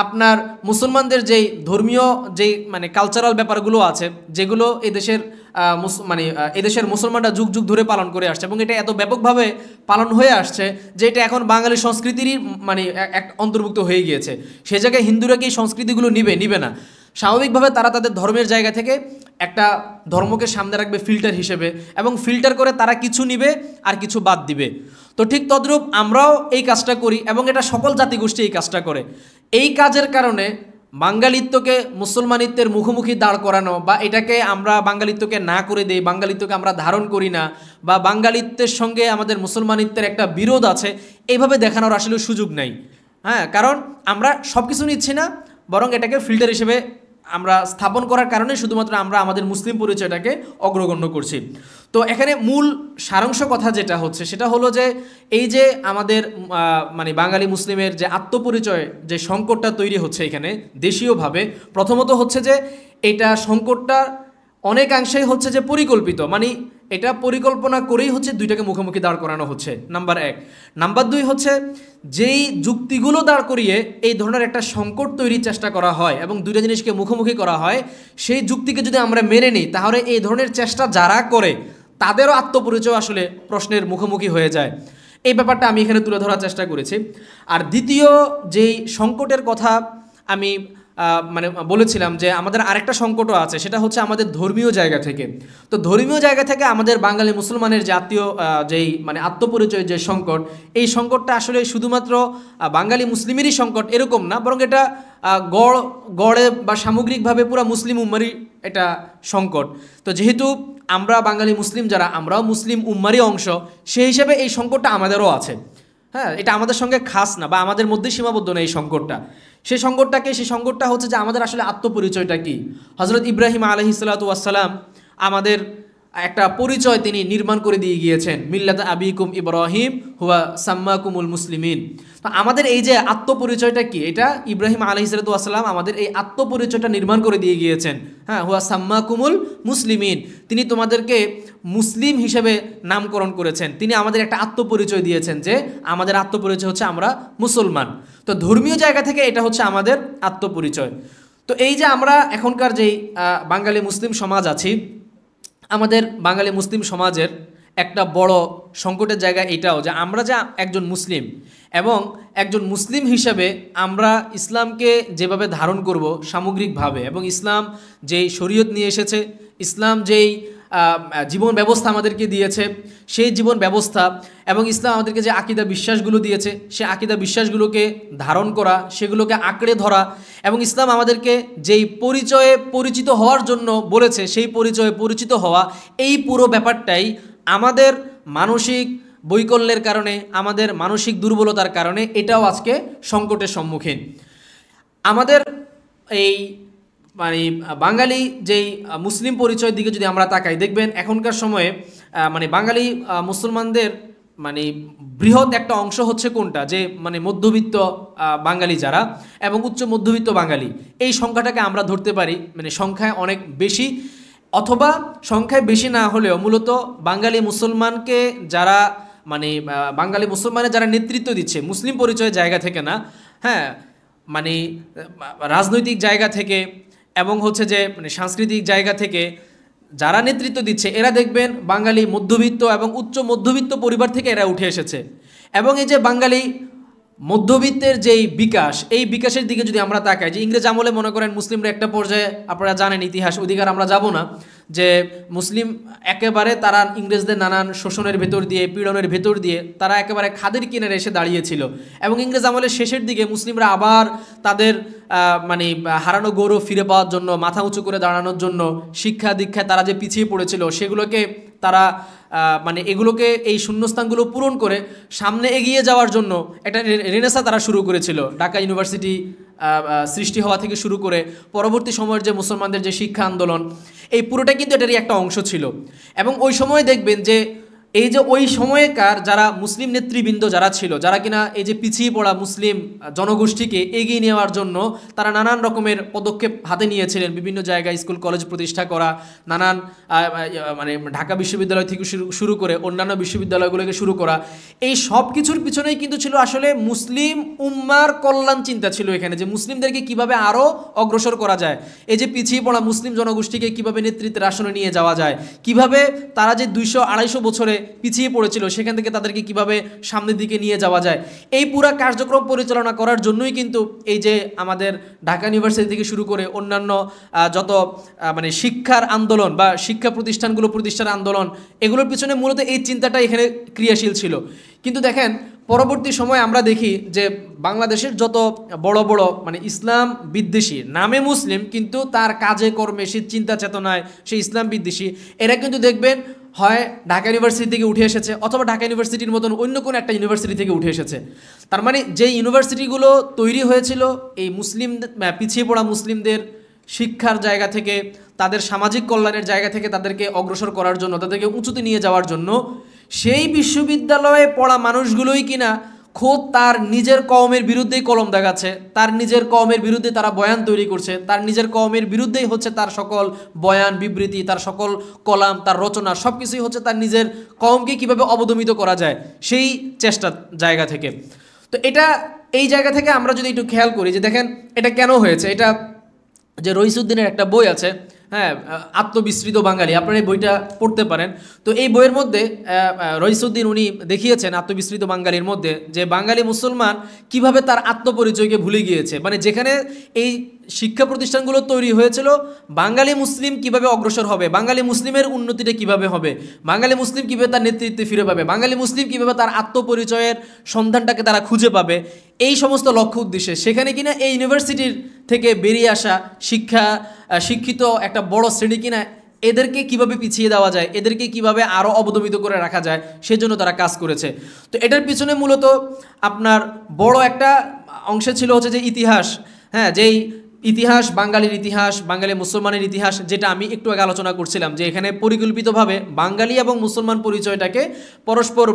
আপনার মুসলমানদের যেই ধর্মীয় যেই মানে কালচারাল ব্যাপারগুলো আছে যেগুলো এদেশের মানে এদেশের মুসলমানরা যুগ যুগ ধরে পালন করে আসছে, এবং এটা এত ব্যাপকভাবে পালন হয়ে আসছে যে এটা এখন বাঙালি সংস্কৃতিরই মানে এক অন্তর্ভুক্ত হয়ে গিয়েছে। সে জায়গায় হিন্দুরা কি এই সংস্কৃতিগুলো নিবে না? স্বাভাবিকভাবে তারা তাদের ধর্মের জায়গা থেকে একটা ধর্মকে সামনে রাখবে ফিল্টার হিসেবে, এবং ফিল্টার করে তারা কিছু নিবে আর কিছু বাদ দিবে। তো ঠিক তদ্রূপ আমরাও এই কাজটা করি, এবং এটা সকল জাতিগোষ্ঠী এই কাজটা করে। এই কাজের কারণে বাঙালিত্বকে মুসলমানিত্বের মুখোমুখি দাঁড় করানো, বা এটাকে আমরা বাঙালিত্বকে না করে দেই, বাঙালিত্বকে আমরা ধারণ করি না, বা বাঙালিত্বের সঙ্গে আমাদের মুসলমানিত্বের একটা বিরোধ আছে, এইভাবে দেখানোর আসলে সুযোগ নাই। হ্যাঁ, কারণ আমরা সব কিছু নিচ্ছি না, বরং এটাকে ফিল্টার হিসেবে আমরা স্থাপন করার কারণে শুধুমাত্র আমরা আমাদের মুসলিম পরিচয়টাকে অগ্রগণ্য করছি। তো এখানে মূল সারাংশ কথা যেটা হচ্ছে সেটা হলো যে এই যে আমাদের মানে বাঙালি মুসলিমের যে আত্মপরিচয় যে সংকটটা তৈরি হচ্ছে এখানে দেশীয়ভাবে, প্রথমত হচ্ছে যে এটা সংকটটা অনেকাংশেই হচ্ছে যে পরিকল্পিত, মানে এটা পরিকল্পনা করেই হচ্ছে দুইটাকে মুখোমুখি দাঁড় করানো হচ্ছে, নাম্বার এক। নাম্বার দুই হচ্ছে যেই যুক্তিগুলো দাঁড় করিয়ে এই ধরনের একটা সংকট তৈরির চেষ্টা করা হয় এবং দুইটা জিনিসকে মুখোমুখি করা হয়, সেই যুক্তিকে যদি আমরা মেনে নিই তাহলে এই ধরনের চেষ্টা যারা করে তাদেরও আত্মপরিচয় আসলে প্রশ্নের মুখোমুখি হয়ে যায়। এই ব্যাপারটা আমি এখানে তুলে ধরার চেষ্টা করেছি। আর দ্বিতীয় যেই সংকটের কথা আমি মানে বলেছিলাম যে আমাদের আরেকটা সংকটও আছে, সেটা হচ্ছে আমাদের ধর্মীয় জায়গা থেকে। তো ধর্মীয় জায়গা থেকে আমাদের বাঙালি মুসলমানের জাতীয় যেই মানে আত্মপরিচয় যে সংকট, এই সংকটটা আসলে শুধুমাত্র বাঙালি মুসলিমেরই সংকট এরকম না, বরং এটা গড়ে বা সামগ্রিকভাবে পুরো মুসলিম উম্মারই এটা সংকট। তো যেহেতু আমরা বাঙালি মুসলিম যারা, আমরাও মুসলিম উম্মারই অংশ, সেই হিসাবে এই সংকটটা আমাদেরও আছে। হ্যাঁ, এটা আমাদের সঙ্গে খাস না বা আমাদের মধ্যে সীমাবদ্ধ না এই সংকটটা। সেই সংকটটা হচ্ছে যে আমাদের আসলে আত্মপরিচয়টা কি। হযরত ইব্রাহিম আলাইহিসসালাতু ওয়াসসালাম আমাদের একটা পরিচয় তিনি নির্মাণ করে দিয়ে গিয়েছেন, মিল্লাত আবিকুম ইব্রাহিম হুয়া সাম্মাকুমুল মুসলিমিন। তো আমাদের এই যে আত্মপরিচয়টা কি, এটা ইব্রাহিম আলাইহিসসালাতু ওয়াসসালাম আমাদের এই আত্মপরিচয়টা নির্মাণ করে দিয়ে গিয়েছেন। হ্যাঁ, হুয়া সাম্মাকুমুল মুসলিমিন, তিনি তোমাদেরকে মুসলিম হিসেবে নামকরণ করেছেন, তিনি আমাদের একটা আত্মপরিচয় দিয়েছেন যে আমাদের আত্মপরিচয় হচ্ছে আমরা মুসলমান। তো ধর্মীয় জায়গা থেকে এটা হচ্ছে আমাদের আত্মপরিচয়। তো এই যে আমরা এখনকার যেই বাঙালি মুসলিম সমাজ আছি, আমাদের বাঙালি মুসলিম সমাজের একটা বড় সংকটের জায়গা এটাও যে আমরা যে একজন মুসলিম এবং একজন মুসলিম হিসাবে আমরা ইসলামকে যেভাবে ধারণ করব সামগ্রিকভাবে, এবং ইসলাম যেই শরীয়ত নিয়ে এসেছে, ইসলাম যেই জীবন ব্যবস্থা আমাদেরকে দিয়েছে, সেই জীবন ব্যবস্থা এবং ইসলাম আমাদেরকে যে আকীদা বিশ্বাসগুলো দিয়েছে, সেই আকীদা বিশ্বাসগুলোকে ধারণ করা, সেগুলোকে আঁকড়ে ধরা, এবং ইসলাম আমাদেরকে যেই পরিচয়ে পরিচিত হওয়ার জন্য বলেছে সেই পরিচয়ে পরিচিত হওয়া, এই পুরো ব্যাপারটাই আমাদের মানসিক বৈকল্যের কারণে, আমাদের মানসিক দুর্বলতার কারণে এটাও আজকে সংকটের সম্মুখীন। আমাদের এই মানে বাঙালি যেই মুসলিম পরিচয়ের দিকে যদি আমরা তাকাই, দেখবেন এখনকার সময়ে মানে বাঙালি মুসলমানদের মানে বৃহৎ একটা অংশ হচ্ছে কোনটা, যে মানে মধ্যবিত্ত বাঙালি যারা এবং উচ্চ মধ্যবিত্ত বাঙালি, এই সংখ্যাটাকে আমরা ধরতে পারি মানে সংখ্যায় অনেক বেশি, অথবা সংখ্যায় বেশি না হলেও মূলত বাঙালি মুসলমানকে যারা মানে বাঙালি মুসলমানের যারা নেতৃত্ব দিচ্ছে মুসলিম পরিচয়ের জায়গা থেকে না, হ্যাঁ, মানে রাজনৈতিক জায়গা থেকে এবং হচ্ছে যে মানে সাংস্কৃতিক জায়গা থেকে যারা নেতৃত্ব দিচ্ছে, এরা দেখবেন বাঙালি মধ্যবিত্ত এবং উচ্চ মধ্যবিত্ত পরিবার থেকে এরা উঠে এসেছে। এবং এই যে বাঙালি মধ্যবিত্তের যেই বিকাশ, এই বিকাশের দিকে যদি আমরা তাকাই, যে ইংরেজ আমলে মনে করেন মুসলিমরা একটা পর্যায়ে, আপনারা জানেন ইতিহাস, অধিকার আমরা যাব না, যে মুসলিম একেবারে তারা ইংরেজদের নানান শোষণের ভেতর দিয়ে, পীড়নের ভেতর দিয়ে তারা একেবারে খাদের কিনারে এসে দাঁড়িয়েছিল, এবং ইংরেজ আমলের শেষের দিকে মুসলিমরা আবার তাদের মানে হারানো গৌরব ফিরে পাওয়ার জন্য, মাথা উঁচু করে দাঁড়ানোর জন্য, শিক্ষা দীক্ষায় তারা যে পিছিয়ে পড়েছিল সেগুলোকে তারা মানে এগুলোকে, এই শূন্যস্থানগুলো পূরণ করে সামনে এগিয়ে যাওয়ার জন্য একটা রেনেসাঁ তারা শুরু করেছিল। ঢাকা ইউনিভার্সিটি সৃষ্টি হওয়া থেকে শুরু করে পরবর্তী সময়ের যে মুসলমানদের যে শিক্ষা আন্দোলন, এই পুরোটা কিন্তু এটারই একটা অংশ ছিল। এবং ওই সময় দেখবেন যে এই যে ওই সময়কার যারা মুসলিম নেতৃবৃন্দ যারা ছিল, যারা কিনা এই যে পিছিয়ে পড়া মুসলিম জনগোষ্ঠীকে এগিয়ে নেওয়ার জন্য তারা নানান রকমের পদক্ষেপ হাতে নিয়েছিলেন, বিভিন্ন জায়গায় স্কুল কলেজ প্রতিষ্ঠা করা, নানান মানে ঢাকা বিশ্ববিদ্যালয় থেকে শুরু করে অন্যান্য বিশ্ববিদ্যালয়গুলোকে শুরু করা, এই সব কিছুর পিছনেই কিন্তু ছিল আসলে মুসলিম উম্মার কল্যাণ চিন্তা ছিল এখানে, যে মুসলিমদেরকে কিভাবে আরও অগ্রসর করা যায়, এই যে পিছিয়ে পড়া মুসলিম জনগোষ্ঠীকে কিভাবে নেতৃত্বের আসনে নিয়ে যাওয়া যায়, কিভাবে তারা যে 200-250 বছরে পিছিয়ে পড়েছিল সেখান থেকে তাদেরকে কিভাবে সামনের দিকে নিয়ে যাওয়া যায়, এই পুরা কার্যক্রম পরিচালনা করার জন্যই কিন্তু এই যে আমাদের ঢাকা ইউনিভার্সিটি থেকে শুরু করে অন্যান্য যত মানে শিক্ষার আন্দোলন বা শিক্ষা প্রতিষ্ঠানগুলো প্রতিষ্ঠার আন্দোলন, এগুলোর পিছনে মূলত এই চিন্তাটা এখানে ক্রিয়াশীল ছিল। কিন্তু দেখেন পরবর্তী সময় আমরা দেখি যে বাংলাদেশের যত বড় বড় মানে ইসলাম বিদ্বেষী, নামে মুসলিম কিন্তু তার কাজে কর্মে সে চিন্তা চেতনায় সে ইসলাম বিদ্বেষী, এরা কিন্তু দেখবেন হয় ঢাকা ইউনিভার্সিটি থেকে উঠে এসেছে অথবা ঢাকা ইউনিভার্সিটির মতন অন্য কোনো একটা ইউনিভার্সিটি থেকে উঠে এসেছে। তার মানে যে ইউনিভার্সিটিগুলো তৈরি হয়েছিল এই মুসলিম পিছিয়ে পড়া মুসলিমদের শিক্ষার জায়গা থেকে, তাদের সামাজিক কল্যাণের জায়গা থেকে তাদেরকে অগ্রসর করার জন্য, তাদেরকে উঁচুতে নিয়ে যাওয়ার জন্য, সেই বিশ্ববিদ্যালয়ে পড়া মানুষগুলোই কিনা খোদ তার নিজের কওমের বিরুদ্ধেই কলম দেখাচ্ছে, তার নিজের কওমের বিরুদ্ধে তারা বয়ান তৈরি করছে, তার নিজের কওমের বিরুদ্ধেই হচ্ছে তার সকল বয়ান বিবৃতি, তার সকল কলাম, তার রচনা সব কিছুই হচ্ছে তার নিজের কওমকে কিভাবে অবদমিত করা যায় সেই চেষ্টার জায়গা থেকে। তো এটা এই জায়গা থেকে আমরা যদি একটু খেয়াল করি যে দেখেন এটা কেন হয়েছে, এটা যে রইসউদ্দিনের একটা বই আছে, হ্যাঁ, আত্মবিস্মৃত বাঙালি, আপনারা এই বইটা পড়তে পারেন। তো এই বইয়ের মধ্যে রইসউদ্দিন উনি দেখিয়েছেন আত্মবিস্মৃত বাঙালির মধ্যে যে বাঙালি মুসলমান কিভাবে তার আত্মপরিচয়কে ভুলে গিয়েছে, মানে যেখানে এই শিক্ষা প্রতিষ্ঠানগুলো তৈরি হয়েছিল বাঙালি মুসলিম কিভাবে অগ্রসর হবে, বাঙালি মুসলিমের উন্নতিটা কিভাবে হবে, বাঙালি মুসলিম কিভাবে তার নেতৃত্বে ফিরে পাবে, বাঙালি মুসলিম কিভাবে তার আত্মপরিচয়ের সন্ধানটাকে তারা খুঁজে পাবে, এই সমস্ত লক্ষ্য উদ্দেশ্যে সেখানে কিনা এই ইউনিভার্সিটির থেকে বেরিয়ে আসা শিক্ষিত একটা বড় শ্রেণী কিনা এদেরকে কিভাবে পিছিয়ে দেওয়া যায়, এদেরকে কিভাবে আরও অবদমিত করে রাখা যায় সেজন্য তারা কাজ করেছে। তো এটার পিছনে মূলত আপনার বড় একটা অংশে ছিল হচ্ছে যে ইতিহাস, হ্যাঁ, যেই ইতিহাস, বাঙালির ইতিহাস, বাঙালি মুসলমানের ইতিহাস, যেটা আমি একটু আগে আলোচনা করছিলাম যে এখানে পরিকল্পিতভাবে বাঙালি এবং মুসলমান পরিচয়টাকে পরস্পর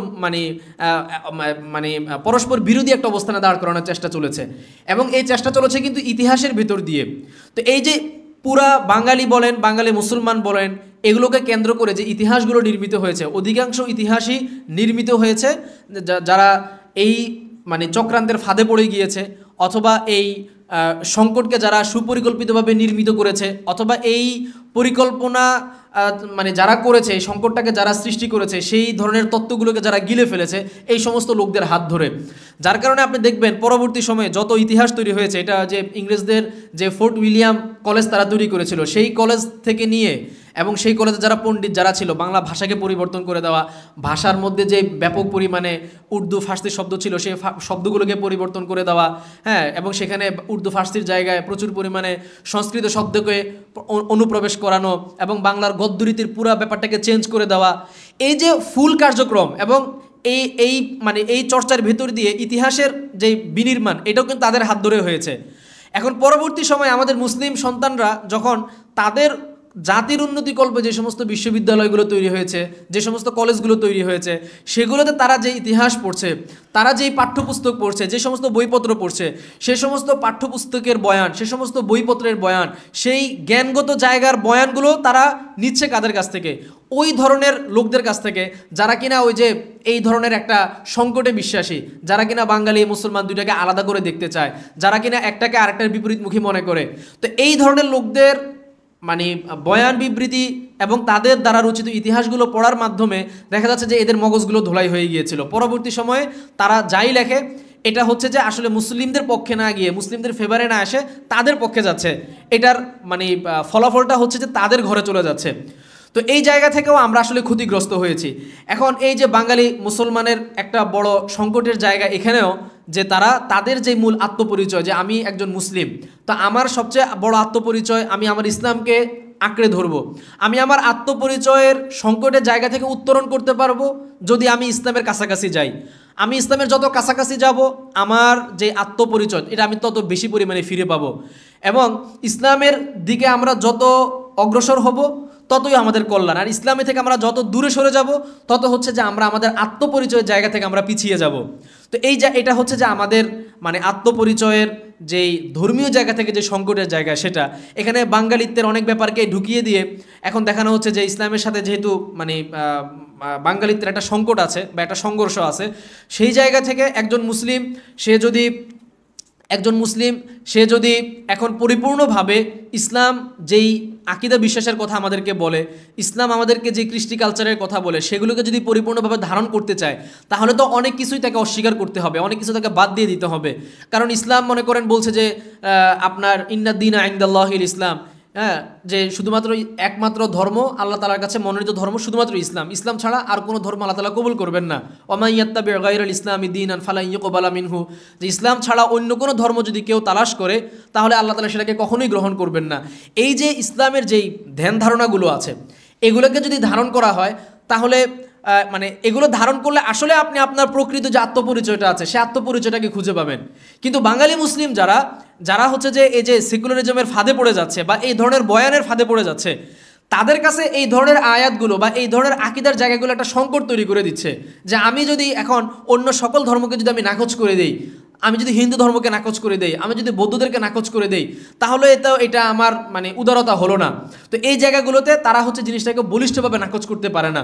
মানে পরস্পর বিরোধী একটা অবস্থানে দাঁড় করানোর চেষ্টা চলেছে, এবং এই চেষ্টা চলেছে কিন্তু ইতিহাসের ভেতর দিয়ে। তো এই যে পুরা বাঙালি বলেন, বাঙালি মুসলমান বলেন, এগুলোকে কেন্দ্র করে যে ইতিহাসগুলো নির্মিত হয়েছে, অধিকাংশ ইতিহাসই নির্মিত হয়েছে যারা এই মানে চক্রান্তের ফাঁদে পড়ে গিয়েছে, অথবা এই সংকটকে যারা সুপরিকল্পিতভাবে নির্মিত করেছে, অথবা এই পরিকল্পনা মানে যারা করেছে, এই সংকটটাকে যারা সৃষ্টি করেছে, সেই ধরনের তত্ত্বগুলোকে যারা গিলে ফেলেছে এই সমস্ত লোকদের হাত ধরে। যার কারণে আপনি দেখবেন পরবর্তী সময়ে যত ইতিহাস তৈরি হয়েছে, এটা যে ইংরেজদের যে ফোর্ট উইলিয়াম কলেজ তারা তৈরি করেছিল, সেই কলেজ থেকে নিয়ে এবং সেই কলেজে যারা পণ্ডিত যারা ছিল, বাংলা ভাষাকে পরিবর্তন করে দেওয়া, ভাষার মধ্যে যে ব্যাপক পরিমাণে উর্দু ফার্সি শব্দ ছিল সেই শব্দগুলোকে পরিবর্তন করে দেওয়া, হ্যাঁ, এবং সেখানে উর্দু ফার্সির জায়গায় প্রচুর পরিমাণে সংস্কৃত শব্দকে অনুপ্রবেশ করানো এবং বাংলার গদ্যরীতির পুরো ব্যাপারটাকে চেঞ্জ করে দেওয়া, এই যে ফুল কার্যক্রম এবং এই মানে এই চর্চার ভেতর দিয়ে ইতিহাসের যে বিনির্মাণ, এটাও কিন্তু তাদের হাত ধরে হয়েছে। এখন পরবর্তী সময়ে আমাদের মুসলিম সন্তানরা যখন তাদের জাতির উন্নতিকল্পে যে সমস্ত বিশ্ববিদ্যালয়গুলো তৈরি হয়েছে, যে সমস্ত কলেজগুলো তৈরি হয়েছে, সেগুলোতে তারা যে ইতিহাস পড়ছে, তারা যেই পাঠ্যপুস্তক পড়ছে, যে সমস্ত বইপত্র পড়ছে, সে সমস্ত পাঠ্যপুস্তকের বয়ান, সে সমস্ত বইপত্রের বয়ান, সেই জ্ঞানগত জায়গার বয়ানগুলো তারা নিচ্ছে কাদের কাছ থেকে? ওই ধরনের লোকদের কাছ থেকে যারা কিনা ওই যে এই ধরনের একটা সংকটে বিশ্বাসী, যারা কিনা বাঙালি মুসলমান দুইটাকে আলাদা করে দেখতে চায়, যারা কিনা একটাকে আরেকটার বিপরীতমুখী মনে করে। তো এই ধরনের লোকদের মানে বয়ান বিবৃতি এবং তাদের দ্বারা রচিত ইতিহাসগুলো পড়ার মাধ্যমে দেখা যাচ্ছে যে এদের মগজগুলো ধোলাই হয়ে গিয়েছিল। পরবর্তী সময়ে তারা যাই লেখে এটা হচ্ছে যে আসলে মুসলিমদের পক্ষে না গিয়ে, মুসলিমদের ফেভারে না এসে তাদের পক্ষে যাচ্ছে, এটার মানে ফলাফলটা হচ্ছে যে তাদের ঘরে চলে যাচ্ছে। তো এই জায়গা থেকেও আমরা আসলে ক্ষতিগ্রস্ত হয়েছি। এখন এই যে বাঙালি মুসলমানের একটা বড় সংকটের জায়গা এখানেও, যে তারা তাদের যে মূল আত্মপরিচয় যে আমি একজন মুসলিম, তো আমার সবচেয়ে বড় আত্মপরিচয় আমি আমার ইসলামকে আঁকড়ে ধরবো। আমি আমার আত্মপরিচয়ের সংকটের জায়গা থেকে উত্তরণ করতে পারবো যদি আমি ইসলামের কাছাকাছি যাই। আমি ইসলামের যত কাছাকাছি যাব, আমার যে আত্মপরিচয় এটা আমি তত বেশি পরিমাণে ফিরে পাবো, এবং ইসলামের দিকে আমরা যত অগ্রসর হব ততই আমাদের কল্যাণ। আর ইসলামী থেকে আমরা যত দূরে সরে যাব তত হচ্ছে যে আমরা আমাদের আত্মপরিচয়ের জায়গা থেকে আমরা পিছিয়ে যাব। তো এটা হচ্ছে যে আমাদের মানে আত্মপরিচয়ের যেই ধর্মীয় জায়গা থেকে যে সংকটের জায়গা, সেটা এখানে বাঙালিত্বের অনেক ব্যাপারকে ঢুকিয়ে দিয়ে এখন দেখানো হচ্ছে যে ইসলামের সাথে যেহেতু মানে বাঙালিত্বের একটা সংকট আছে বা একটা সংঘর্ষ আছে, সেই জায়গা থেকে একজন মুসলিম সে যদি এখন পরিপূর্ণভাবে ইসলাম যেই আকিদা বিশ্বাসের কথা আমাদেরকে বলে, ইসলাম আমাদেরকে যে কৃষ্টি কালচারের কথা বলে, সেগুলোকে যদি পরিপূর্ণভাবে ধারণ করতে চায়, তাহলে তো অনেক কিছুই তাকে অস্বীকার করতে হবে, অনেক কিছু তাকে বাদ দিয়ে দিতে হবে। কারণ ইসলাম মনে করেন বলছে যে আপনার ইন্নাদ-দীনা ইনদাল্লাহিল ইসলাম, হ্যাঁ, যে শুধুমাত্র একমাত্র ধর্ম আল্লাহ তাআলার কাছে মনোনীত ধর্ম শুধুমাত্র ইসলাম, ইসলাম ছাড়া আর কোনো ধর্ম আল্লাহ তাআলা কবুল করবেন না। ওয়া ইয়াত্তাবি গায়রাল ইসলামি দীনান ফালা ইউকবালা মিনহু, যে ইসলাম ছাড়া অন্য কোনো ধর্ম যদি কেউ তালাশ করে তাহলে আল্লাহ তাআলা সেটাকে কখনোই গ্রহণ করবেন না। এই যে ইসলামের যেই ধ্যান ধারণাগুলো আছে, এগুলোকে যদি ধারণ করা হয় তাহলে মানে এগুলো ধারণ করলে আসলে আপনি আপনার প্রকৃত যে আত্মপরিচয়টা আছে সে আত্মপরিচয়টাকে খুঁজে পাবেন। কিন্তু বাঙালি মুসলিম যারা হচ্ছে যে এই যে সেকুলারিজমের ফাঁদে পড়ে যাচ্ছে বা এই ধরনের বয়ানের ফাঁদে পড়ে যাচ্ছে, তাদের কাছে এই ধরনের আয়াতগুলো বা এই ধরনের আকিদার জায়গাগুলো একটা সংকট তৈরি করে দিচ্ছে, যে আমি যদি এখন অন্য সকল ধর্মকে যদি আমি নাকচ করে দিই, আমি যদি হিন্দু ধর্মকে নাকচ করে দেই, আমি যদি বৌদ্ধদেরকে নাকচ করে দেই, তাহলে এটা আমার মানে উদারতা হলো না। তো এই জায়গাগুলোতে তারা হচ্ছে জিনিসটাকে বলিষ্ঠভাবে নাকচ করতে পারে না।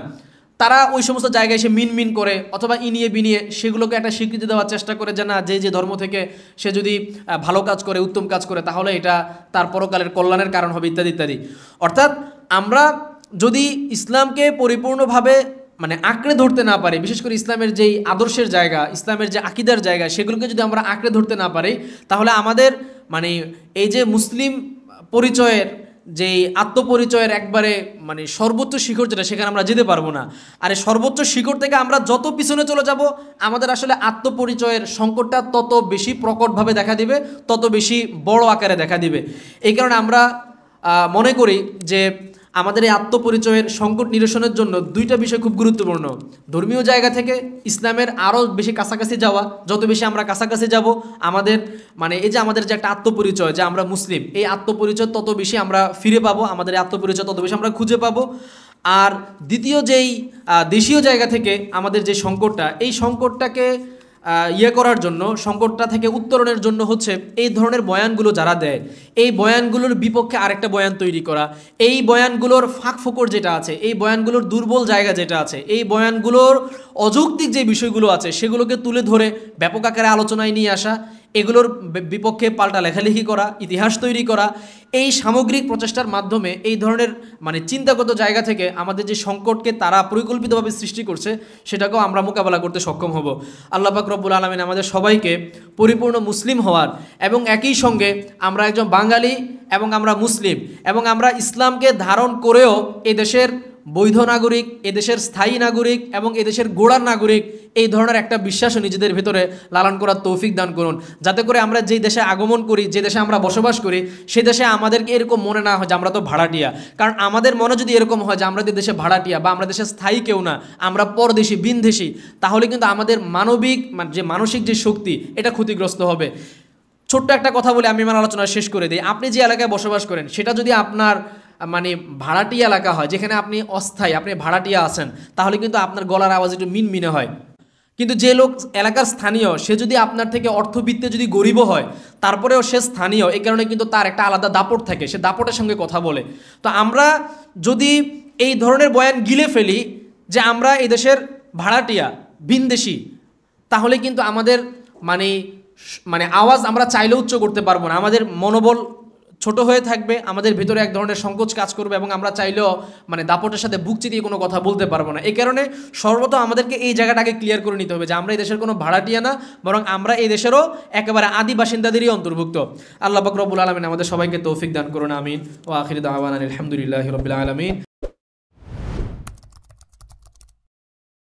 তারা ওই সমস্ত জায়গায় এসে মিন করে অথবা ইনিয়ে বিনিয়ে সেগুলোকে একটা স্বীকৃতি দেওয়ার চেষ্টা করে যে না, যে ধর্ম থেকে সে যদি ভালো কাজ করে, উত্তম কাজ করে, তাহলে এটা তার পরকালের কল্যাণের কারণ হবে ইত্যাদি ইত্যাদি। অর্থাৎ আমরা যদি ইসলামকে পরিপূর্ণভাবে মানে আঁকড়ে ধরতে না পারি, বিশেষ করে ইসলামের যেই আদর্শের জায়গা, ইসলামের যে আকিদার জায়গা, সেগুলোকে যদি আমরা আঁকড়ে ধরতে না পারি, তাহলে আমাদের মানে এই যে মুসলিম পরিচয়ের যেই আত্মপরিচয়ের একবারে মানে সর্বোচ্চ শিখর যেটা, সেখানে আমরা যেতে পারবো না। আর এই সর্বোচ্চ শিখর থেকে আমরা যত পিছনে চলে যাব, আমাদের আসলে আত্মপরিচয়ের সংকটটা তত বেশি প্রকটভাবে দেখা দিবে, তত বেশি বড় আকারে দেখা দিবে। এই কারণে আমরা মনে করি যে আমাদের এই আত্মপরিচয়ের সংকট নিরসনের জন্য দুইটা বিষয় খুব গুরুত্বপূর্ণ। ধর্মীয় জায়গা থেকে ইসলামের আরও বেশি কাছাকাছি যাওয়া, যত বেশি আমরা কাছাকাছি যাব আমাদের মানে এই যে আমাদের যে একটা আত্মপরিচয় যে আমরা মুসলিম, এই আত্মপরিচয় তত বেশি আমরা ফিরে পাবো, আমাদের এই আত্মপরিচয় তত বেশি আমরা খুঁজে পাবো। আর দ্বিতীয় যেই দেশীয় জায়গা থেকে আমাদের যে সংকটটা, এই সংকটটাকে করার জন্য, সংকটটা থেকে উত্তরণের জন্য হচ্ছে এই ধরনের বয়ানগুলো যারা দেয়, এই বয়ানগুলোর বিপক্ষে আরেকটা বয়ান তৈরি করা, এই বয়ানগুলোর ফাঁক ফোকর যেটা আছে, এই বয়ানগুলোর দুর্বল জায়গা যেটা আছে, এই বয়ানগুলোর অযৌক্তিক যে বিষয়গুলো আছে সেগুলোকে তুলে ধরে ব্যাপক আকারে আলোচনায় নিয়ে আসা, এগুলোর বিপক্ষে পাল্টা লেখালেখি করা, ইতিহাস তৈরি করা, এই সামগ্রিক প্রচেষ্টার মাধ্যমে এই ধরনের মানে চিন্তাগত জায়গা থেকে আমাদের যে সংকটকে তারা পরিকল্পিতভাবে সৃষ্টি করছে সেটাকেও আমরা মোকাবেলা করতে সক্ষম হব। আল্লাহ পাক রব্বুল আলামিন আমাদের সবাইকে পরিপূর্ণ মুসলিম হওয়ার এবং একই সঙ্গে আমরা একজন বাঙালি এবং আমরা মুসলিম এবং আমরা ইসলামকে ধারণ করেও এদেশের বৈধ নাগরিক, এদেশের স্থায়ী নাগরিক এবং এদেশের গোড়ার নাগরিক, এই ধরনের একটা বিশ্বাসও নিজেদের ভিতরে লালন করার তৌফিক দান করুন, যাতে করে আমরা যেই দেশে আগমন করি, যে দেশে আমরা বসবাস করি, সে দেশে আমাদেরকে এরকম মনে না হয় যে আমরা তো ভাড়াটিয়া। কারণ আমাদের মনে যদি এরকম হয় যে আমরা দেশে ভাড়াটিয়া বা আমরা দেশে স্থায়ী কেউ না, আমরা পরদেশি বিনদেশি, তাহলে কিন্তু আমাদের মানবিক যে মানসিক যে শক্তি এটা ক্ষতিগ্রস্ত হবে। ছোট্ট একটা কথা বলে আমি আমার আলোচনা শেষ করে দিই। আপনি যে এলাকায় বসবাস করেন সেটা যদি আপনার মানে ভাড়াটিয়া এলাকা হয়, যেখানে আপনি অস্থায়ী, আপনি ভাড়াটিয়া আছেন, তাহলে কিন্তু আপনার গলার আওয়াজ একটু মিনমিনে হয়। কিন্তু যে লোক এলাকার স্থানীয়, সে যদি আপনার থেকে অর্থবিত্তে যদি গরিবও হয়, তারপরেও সে স্থানীয়, এই কারণে কিন্তু তার একটা আলাদা দাপট থাকে, সে দাপটের সঙ্গে কথা বলে। তো আমরা যদি এই ধরনের বয়ান গিলে ফেলি যে আমরা এই দেশের ভাড়াটিয়া, ভিনদেশি, তাহলে কিন্তু আমাদের মানে আওয়াজ আমরা চাইলেও উচ্চ করতে পারবো না। আমাদের মনোবল ছোট হয়ে থাকবে, আমাদের ভিতরে এক ধরনের সংকোচ কাজ করবে এবং আমরা চাইলেও মানে দাপটের সাথে বুক চিতিয়ে কোনো কথা বলতে পারবো না। এই কারণে সর্বত আমাদেরকে এই জায়গাটাকে ক্লিয়ার করে নিতে হবে যে আমরা এই দেশের কোনো ভাড়াটিয়া না, বরং আমরা এই দেশেরও একেবারে আদি বাসিন্দাদেরই অন্তর্ভুক্ত। আল্লাহ পাক রব্বুল আলামিন আমাদের সবাইকে তৌফিক দান করুন, আমিন। ওয়া আখিরু দাওয়ানা আলহামদুলিল্লাহি রাব্বিল আলামিন।